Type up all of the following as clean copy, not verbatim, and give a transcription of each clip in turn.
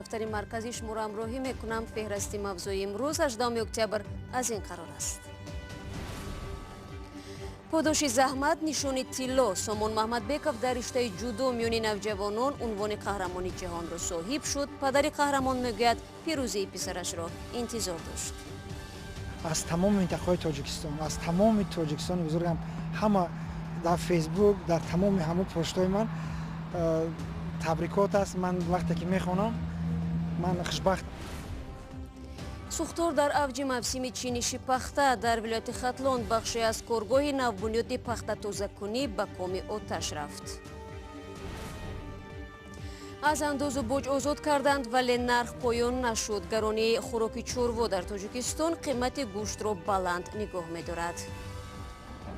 دفتر مرکزی شما را همراهی میکنم. فهرستی موضوع امروز 18 اکتبر از این قرار است. پاداش زحمت نشانی طلا. سامون محمدبکov در رشته جودو میان نوجوانان عنوان قهرمانی جهان را صاحب شد. پدر قهرمان میگوید پیروزی پسرش را انتظار داشت. از تمام منطقه‌های تاجیکستان، از تمام تاجیکستان بزرگم، همه در فیسبوک، در تمام همه پست‌های من تبریکات است. من وقتی که میخوانم من خوشبخت. سوختور در اوج موسم چینشی پخته در ولایت ختلان بخشی از کارگاه نوبنیاد پخته تازه‌کنی به کام آتش رفت. از اندازه بوج آزاد کردند ولی نرخ پایان نشد. گرانی خوراک چروا در تاجیکستان قیمت گوشت را بلند نگاه می‌دارد.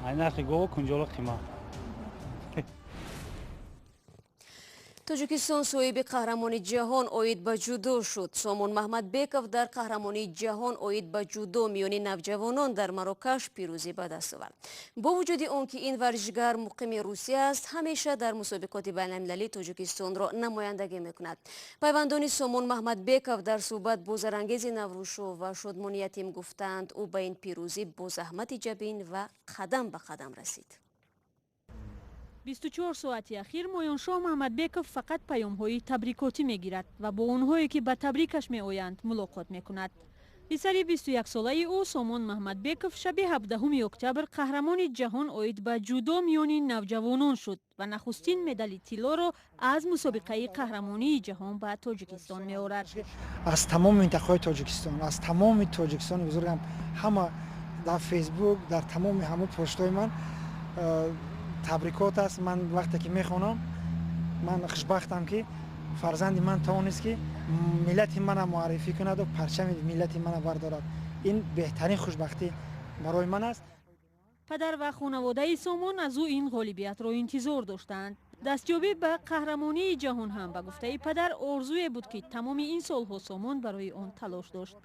نرخ گوشت کنجالا قیمت. توجیکستان صاحب قهرمانی جهان اوید به جودو شد. سامون محمدبکov در قهرمانی جهان اوید به جودو میان نوجوانان در مراکش پیروزی به دست آورد. با وجود آنکه این ورزشگر مقیم روسیه است، همیشه در مسابقات بین المللی توجیکستان را نمایندگی میکند. پیوندان سامون محمدبکov در صحبت با زرانگیز نوروشو و شادمانیتیم گفتند او به این پیروزی با زحمت جبین و قدم به قدم رسید. 24 ساعتی اخیر مویانشاه محمدبکov فقط پیام‌های تبریکاتی می‌گیرد و با اونهایی که به تبریکش می‌آیند ملاقات می‌کند. پسر 21 ساله او سامون محمدبکov شب 17 اکتبر قهرمانی جهان اوید به جودو میان نوجوانان شد و نخستین مدال طلا را از مسابقه قهرمانی جهان به تاجیکستان می‌آورد. از تمام منطقه‌های تاجیکستان، از تمام تاجیکستان بزرگم، همه در فیسبوک، در تمام همه پست‌های من تبریکات است. من وقتی که میخوانم من خوشبختم که فرزند من توانست که ملت من معرفی کند و پرچم ملت من بردارد. این بهترین خوشبختی برای من است. پدر و خانواده سامون از او این غالبیت را انتظار داشتند. دستیابی به قهرمانی جهان هم به گفته پدر آرزوی بود که تمام این سالها سامون برای آن تلاش داشت.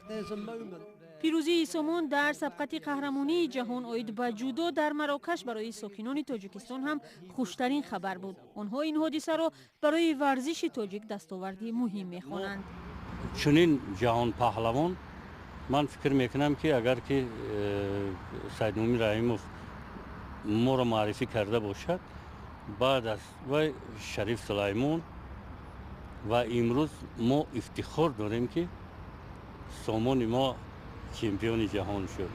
پیروزی سامون در سبقت قهرمانی جهان اوید به جودو در مراکش برای ساکنان تاجیکستان هم خوشترین خبر بود. آنها این حادثه را برای ورزش تاجیک دستاوردی مهم می‌خوانند. چنین جهان پهلوان من فکر میکنم که اگر که سید نومی رحیموف ما را معرفی کرده باشد، بعد از و شریف سلیمان و امروز ما افتخار داریم که سامون ما چمپیون جهان شد.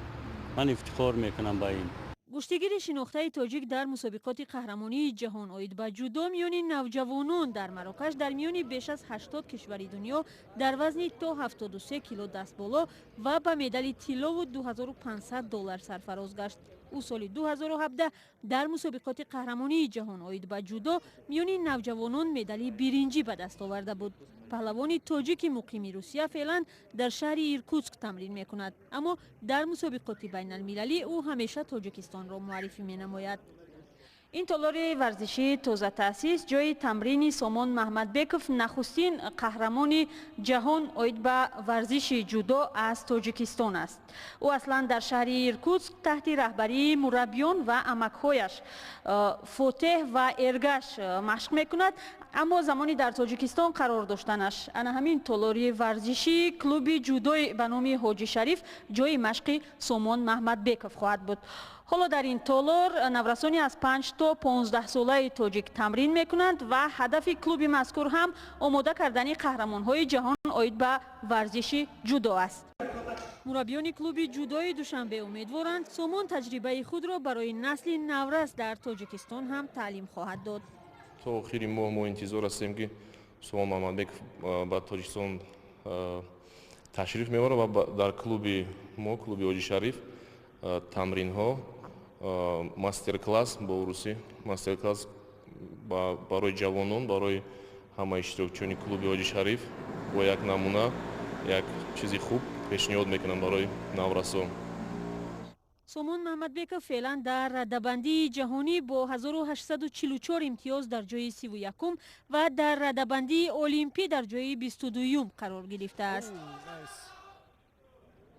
من افتخار میکنم با این. گشتگیر شناخته تاجیک در مسابقات قهرمانی جهان اوید به جودو میان نوجوانان در مراکش در میان بیش از 80 کشور دنیا در وزن تا 73 کیلو دست بالا و به مدال طلا و $2500 سرفراز گشت. او سال 2017 در مسابقات قهرمانی جهان اوید به جودو میان نوجوانان مدال برنجی به دست آورده بود. پهلوان تاجیک مقیم روسیه فعلا در شهر ایرکوتسک تمرین میکند، اما در مسابقات بین المللی او همیشه تاجیکستان را معرفی می نماید. این تالار ورزشی تازه تأسیس جای تمرین سامون محمدبکov نخستین قهرمان جهان اوید به ورزش جودو از تاجیکستان است. او اصلا در شهر ایرکوتسک تحت رهبری مربیان و عمک‌هایش فاتح و ارگش مشق میکند، اما زمانی در تاجیکستان قرار داشتنش انا همین تالار ورزشی کلوب جودوی به نام حاجی شریف جای مشق سامون محمدبکov خواهد بود. حالا در این تالار نورسانی از 5 تا 15 ساله تاجیک تمرین میکنند و هدف کلوب مذکور هم آماده کردن قهرمان‌های جهان اوید به ورزش جودو است. مربیان کلوب جودوی دوشنبه امیدوارند سامون تجربه خود را برای نسل نورس در تاجیکستان هم تعلیم خواهد داد. تا آخر ما انتظار هستیم که سامون محمدبکov به تاجیکستان تشریف می‌آورد و در کلوب ما کلوب حاجی شریف تمرین ها مастер класс با روسی مастер класс برای جوانان، برای همه اشتراکچیان کلوب حاجی شریف و یک نمونه یک چیزی خوب پیشنهاد میکنم برای نورسان. سامون محمدبکov فعلا در رده‌بندی جهانی با 1844 امتیاز در جای 31 و در رده‌بندی المپی در جای 22 قرار گرفته است.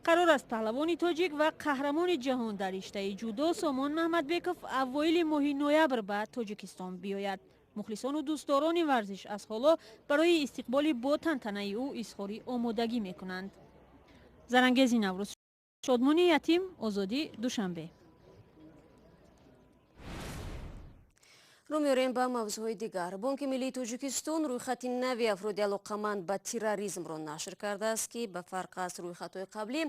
قرار است پهلوان تاجیک و قهرمان جهان در رشته جودو سامون محمدبکov اوایل ماه نوامبر به تاجیکستان بیاید. мухлисону дӯстдорони варзиш аз ҳоло барои истиқболи бо тантанаи ӯ изҳори омодагӣ мекунанд. зарангези наврӯз. шодмони ятим, озодӣ, душанбе. رو می‌ریم با موضوع دیگر. بانک ملی توجیکستان رویختی نوی افرادی علاقمند به تروریسم را نشر کرده است که به فرق از رویخط‌های قبلی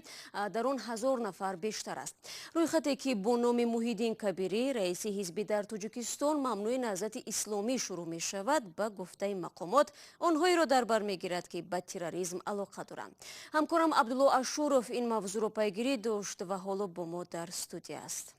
در آن 1000 نفر بیشتر است. رویختی که با نام موحیدین کبیری رئیس حزبی در توجیکستان ممنوع نهضت اسلامی شروع می شود به گفته مقامات آنهایی را در بر میگیرد که به تروریسم علاقه دارند. همکارم عبدالله اشورов این موضوع را پیگیری داشت و حالا با ما در استودیو است.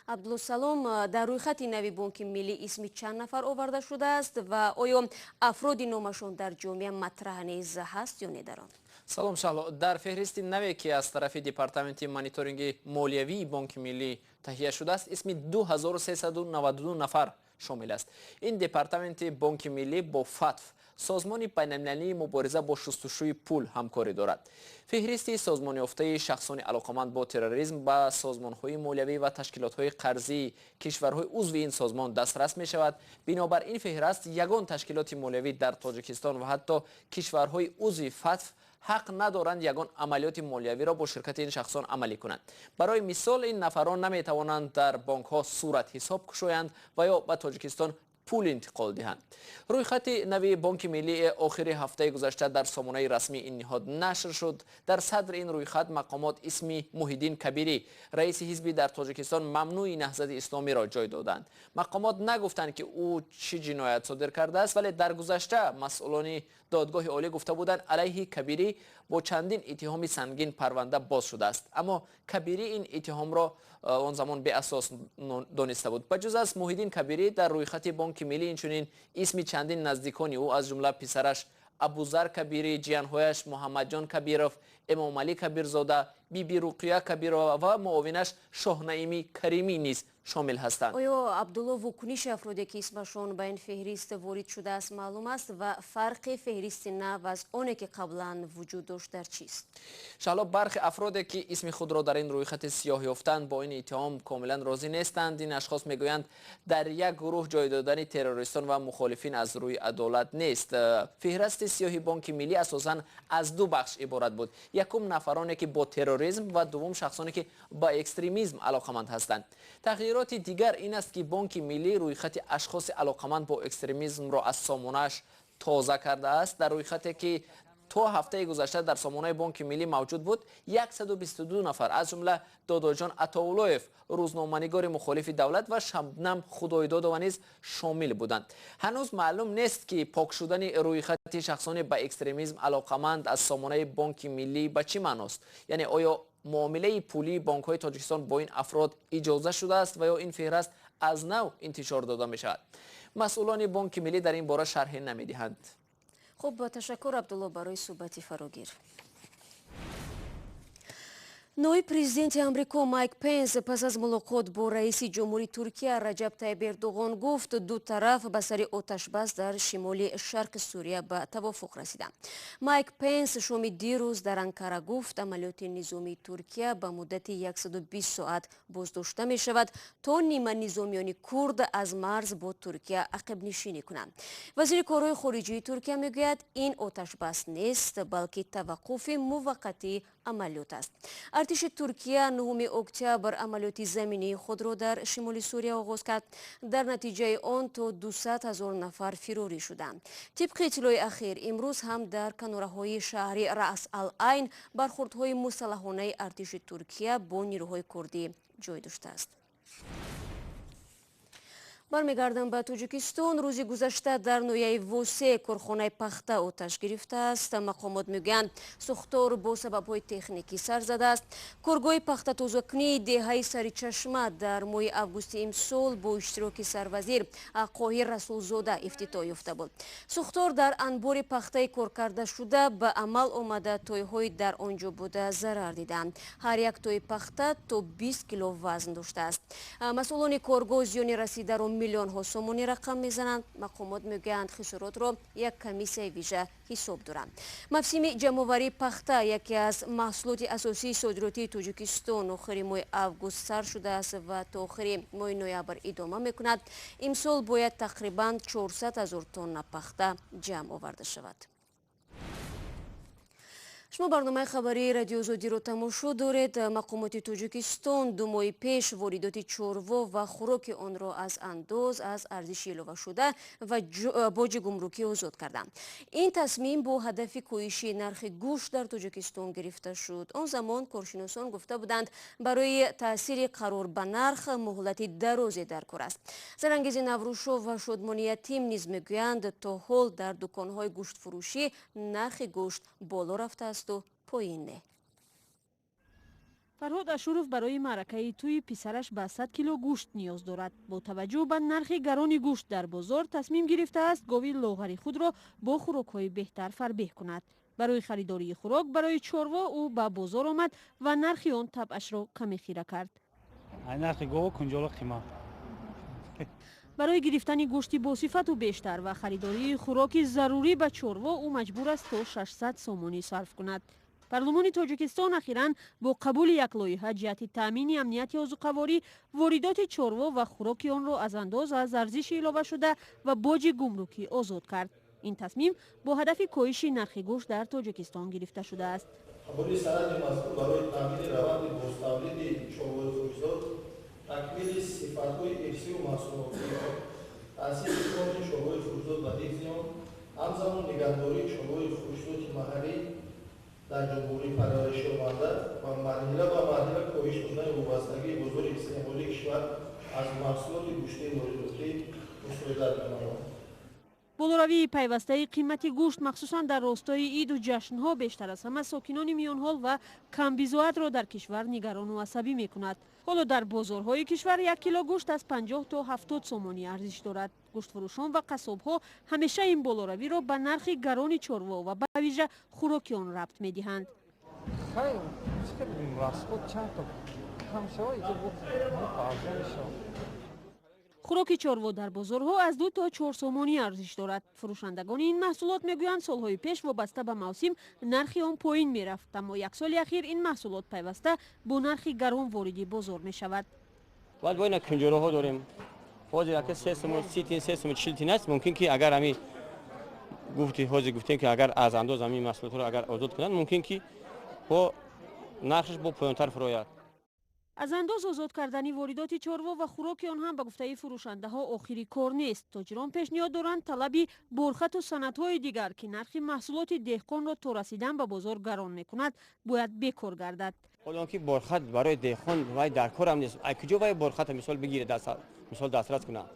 عبدالله سلام، در رویختی نوی بانک ملی اسمی چند نفر آورده شده است و آیا افرادی نامشون در جامعه مطرح نیز هست یا ندارند؟ سلام شهلا، در فهرست نوی که از طرف دیپارتمنت مانیتورینگ مالیوی بانک ملی تهیه شده است اسم 2392 نفر شامل است. این دیپارتمنت بانک ملی با فتو سازمان بین‌المللی مبارزه با شستشوی پول همکاری دارد. فهرست سازمان یافته شخصان علاقمند با تروریسم به سازمان‌های مالیوی و تشکیلات‌های قرضی کشورهای عضو این سازمان دسترس می‌شود. بنابر این فهرست یگان تشکیلات مالیوی در تاجیکستان و حتی کشورهای عضو فتو حق ندارند یگان عملیات مالیوی را با شرکت این شخصان عملی کنند. برای مثال این نفران نمی‌توانند در بانک‌ها صورت حساب گشایند و یا به تاجیکستان پول انتقال دهند. رویخط نوی بانک ملی آخر هفته گذشته در سامانه رسمی این نهاد نشر شد. در صدر این رویخط مقامات اسمی موحیدین کبیری رئیس حزبی در تاجیکستان ممنوع نهضت اسلامی را جای دادند. مقامات نگفتند که او چه جنایت صادر کرده است، ولی در گذشته مسئولان دادگاه عالی گفته بودند علیه کبیری با چندین اتهام سنگین پرونده باز شده است، اما کبیری این اتهام را آن زمان به اساس دانسته بود. بجز از موحیدین کبیری در رویخط بانک ملی اینچنین اسم چندین نزدیکان او از جمله پسرش ابوذر کبیری، جیانهایش محمد جان کبیروف، امام علی کبیرزاده، بیبی رقیه کبیرова و معاونش شاهنعیمی کریمی نیز شامل هستند. آیا عبدالله واکنش افرادی که اسمشون به این فهرست وارد شده است معلوم است و فرق فهرست نو از آنی که قبلا وجود داشت در چیست؟ شالا برخی افرادی که اسم خود را در این رویخط سیاه یافتند با این اتهام کاملا راضی نیستند. این اشخاص میگویند در یک گروه جای دادن تروریستان و مخالفین از روی عدالت نیست. فهرست سیاه بانک ملی اساساً از دو بخش عبارت بود. یکم نفرانی که با تروریسم و دوم شخصانی که با اکستریمیسم علاقمند هستند. تغییرات دیگر این است که بانک ملی رویخط اشخاص علاقمند با اکستریمیسم را از سامانه‌اش تازه کرده است. در رویخطی که تا هفته گذشته در سامانه بانک ملی موجود بود 122 نفر از جمله داداجان عطاالله‌اف روزنامه‌نگار مخالف دولت و شبنم خدایداد و نیز شامل بودند. هنوز معلوم نیست که پاک شدن رویخط شخصان به اکستریمیسم علاقمند از سامانه بانک ملی به چه معناست؟ یعنی آیا معامله پولی بانک‌های تاجیکستان با این افراد اجازه شده است و یا این فهرست از نو انتشار داده می شود؟ مسئولان بانک ملی در این باره شرح نمی‌دهند. خب تشکر عبدالله برای صحبت فراگیر. نوی президент امریکا مایک پنس پس از ملاقات با رئیس جمهوری ترکیه رجب طیب اردوغان گفت دو طرف به سر آتش بس در شمال شرق سوریه به توافق رسیدند. مایک پنس شام دیروز در انکره گفت عملیات نظامی ترکیه به مدت 120 ساعت بازداشته می شود تا نیمه نظامیان کرد از مرز با ترکیه عقب نشینی کنند. وزیر کارهای خارجه ترکیه میگوید این آتش بس نیست بلکه توقف موقتی عملیات است. ارتش ترکیه 9 اکتبر عملیات زمینی خود را در شمال سوریه آغاز کرد. در نتیجه آن تا 200,000 نفر فراری شدند. طبق اطلاع اخیر امروز هم در کناره‌های شهر رأس العین برخوردهای مسلحانه ارتش ترکیه با نیروهای کردی جای داشته است. برمیگردم به تاجیکستان. روزی گذشته در ноҳияи восеъ корхонаи пахта آتش گرفته است. مقامات میگویند سوختار با سبب‌های تکنیکی سر زده است. کارگاه پخته تازه‌کنی دهه سرچشمه در ماه اوگوست امسال با اشتراک سروزیر قاهر رسولزاده افتتاح یافته بود. سوختار در انبار پخته کار کرده شده به عمل آمده تایهای در آنجا بوده ضرر دیدند. هر یک تای پخته تا 20 کیلو وزن داشته است. مسئولان کارگاه زیان رسیده را миллионҳо сомонӣ рақам мезананд. мақомот мегӯянд хисоротро як комиссияи вижа ҳисоб доранд. мавсими ҷамъоварии пахта яке аз маҳсулоти асосии содироти Тоҷикистон охири моҳи август сар шудааст ва то охири моҳи ноябр идома мекунад. имсол бояд тақрибан 400 000 тонна пахта ҷамъ оварда шавад. шумо барномаи хабарии радиои Озодиро тамошо доред. мақомоти Тоҷикистон 2 моҳи пеш воридоти чорво ва хӯроки онро аз андоз аз арзиши иловашуда ва боҷи гумрукӣ озод карданд. ин тасмим бо ҳадафи коҳиши нархи гӯшт дар Тоҷикистон гирифта шуд. он замон коршиносон гуфта буданд барои таъсири қарор ба нарх муҳлати дарозе дар кор аст. Зарангези Наврӯшов ва Шодмони Ятим низ мегӯянд то ҳол дар дуконҳои гӯштфурӯшӣ нархи гӯшт боло рафтааст. Фарҳод Ашуров барои маъракаи тӯи писараш ба 100 кило гӯшт ниёз дорад. Бо таваҷҷӯҳ ба нархи гарони гӯшт дар бозор тасмим гирифтааст гови лоғари худро бо хӯрокҳои беҳтар фарбеҳ кунад. барои харидории хӯрок барои чорво ӯ ба бозор омад ва нархи он табъашро каме хира кард. нархи гов кунҷола қимат. барои гирифтани гӯшти босифату бештар ва харидории хӯроки зарурӣ ба чорво ӯ маҷбур аст то 600 сомонӣ сарф кунад. парлумони Тоҷикистон ахиран бо қабули як лоиҳа ҷиҳати таъмини амнияти озуқаворӣ воридоти чорво ва хӯроки онро аз андоз аз арзиши иловашуда ва боҷи гумрукӣ озод кард. ин тасмим бо ҳадафи коҳиши нархи гӯшт дар Тоҷикистон гирифта шудааст. қабули санади мазкур барои таъмини раванди бозтавлиди чорвои хӯрокзод такмили сифатҳои ирсиву маҳсулотиро таъсири кони чорвои хӯрокзод ва ҳифзи он ҳамзамон нигаҳдории чорвои хӯрокзоди маҳаллӣ дар ҷумҳурии парваришёванда ва марҳила ба марҳила коҳиш додани вобастагии бозори истеъмолии кишвар аз маҳсулоти гӯштии воридотӣ мусоидат мекунад. болоравии пайвастаи қимати гӯшт махсусан дар ростои иду ҷашнҳо бештар аз ҳама сокинони миёнҳол ва камбизоатро дар кишвар нигарону асабӣ мекунад. ҳоло дар бозорҳои кишвар 1 кило гӯшт аз 50 то 70 сомонӣ арзиш дорад. гӯштфурӯшон ва қассобҳо ҳамеша ин болоравиро ба нархи гарони чорво ва ба вижа хӯроки он рабт медиҳанд. хӯроки чорво дар бозорҳо аз 2 то 4 сомонӣ арзиш дорад. фурӯшандагони ин маҳсулот мегӯянд солҳои пеш вобаста ба мавсим нархи он поин мерафт, аммо як соли ахир ин маҳсулот пайваста бо нархи гарон вориди бозор мешавад. баъд бо ина кунҷораҳо дорем. ҳозир ака 3 сомон 30 тин 3 сомон 40 тин аст. мумкин ки агар ҳами ҳозир гуфтем ки агар аз андоз ҳамин маҳсулотро агар озод кунанд мумкин ки бо нархаш бо поёнтар фурояд. аз андоз озод кардани воридоти чорво ва хӯроки он ҳам ба гуфтаи фурӯшандаҳо охири кор нест. тоҷирон пешниҳод доранд талаби борхату санадҳои дигар ки нархи маҳсулоти деҳқонро то расидан ба бозор гарон мекунад бояд бекор гардад. ҳоло ки борхат барои деҳқон вай дар корам нест. куҷо вай борхата мисол бигире мисол дастрас кунад.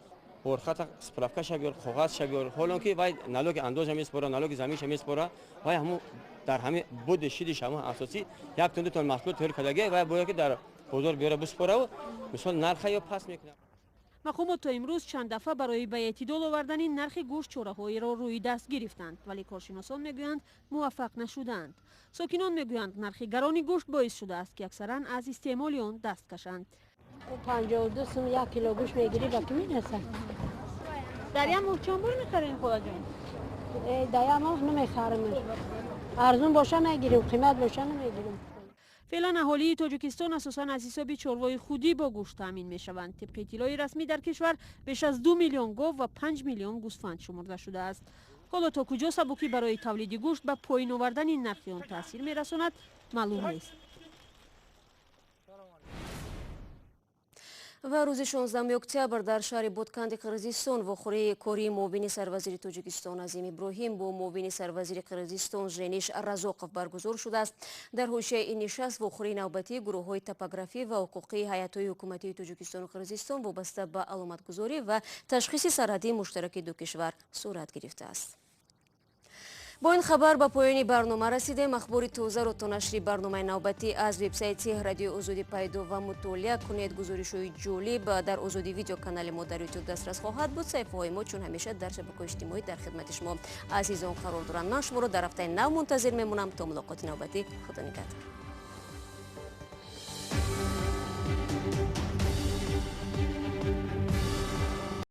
борхата справкаша биёр, коғазша биёр. ҳоло ки вай налоги андоза меспора, налоги заминша меспора. вай ҳамун дар ҳамин буди шидиш ҳамун асосӣ 1 тон 2 тон маҳсулот тайёр кардагӣ вай бояд ки дар бозор биёра биспора мисол нарха ё паст мекунад. мақомот то имрӯз чанд дафъа барои ба эътидол овардани нархи гӯшт чораҳоеро рӯи даст гирифтанд, вале коршиносон мегӯянд муваффақ нашуданд. сокинон мегӯянд нархи гарони гӯшт боис шудааст ки аксаран аз истеъмоли он даст кашанд. 52 сум 1 кило гӯшт мегирӣ ба ки мерасад? дар як моҳ чанд бор мехарин холадҷон? дар як моҳ намехарим. арзун боша мегирем, қимат боша намегирем. феълан аҳолии Тоҷикистон асосан аз ҳисоби чорвои худӣ бо гӯшт таъмин мешаванд. тибқи иттилои расмӣ дар кишвар беш аз 2 миллион гов ва 5 миллион гӯсфанд шумурда шудааст. ҳоло то куҷо сабукӣ барои тавлиди гӯшт ба поин овардани нархи он таъсир мерасонад маълум нест. ва рӯзи 16 октябр дар шаҳри Ботканди Қирғизистон вохӯрии кории муовини сарвазири Тоҷикистон Азим Иброҳим бо муовини сарвазири Қирғизистон Жениш Разоқов баргузор шудааст. дар ҳошияи ин нишаст вохӯрии навбатии гурӯҳҳои топографӣ ва ҳуқуқии ҳайатҳои ҳукуматии Тоҷикистону Қирғизистон вобаста ба аломатгузорӣ ва ташхиси сарҳадии муштараки ду кишвар сурат гирифтааст. با این خبر به پایان برنامه رسیدیم. اخبار تازه را تا نشر برنامه نوبتی از وبسایت رادیو آزادی پیدا و مطالعه کنید. گزارش‌های جالب در آزادی ویدیو کانال ما در یوتیوب دسترس خواهد بود. صفحه‌های ما چون همیشه در شبکه‌های اجتماعی در خدمت شما عزیزان قرار دارند. من شما را در هفته نو منتظر میمونم تا ملاقات نوبتی. خدا نگهدار.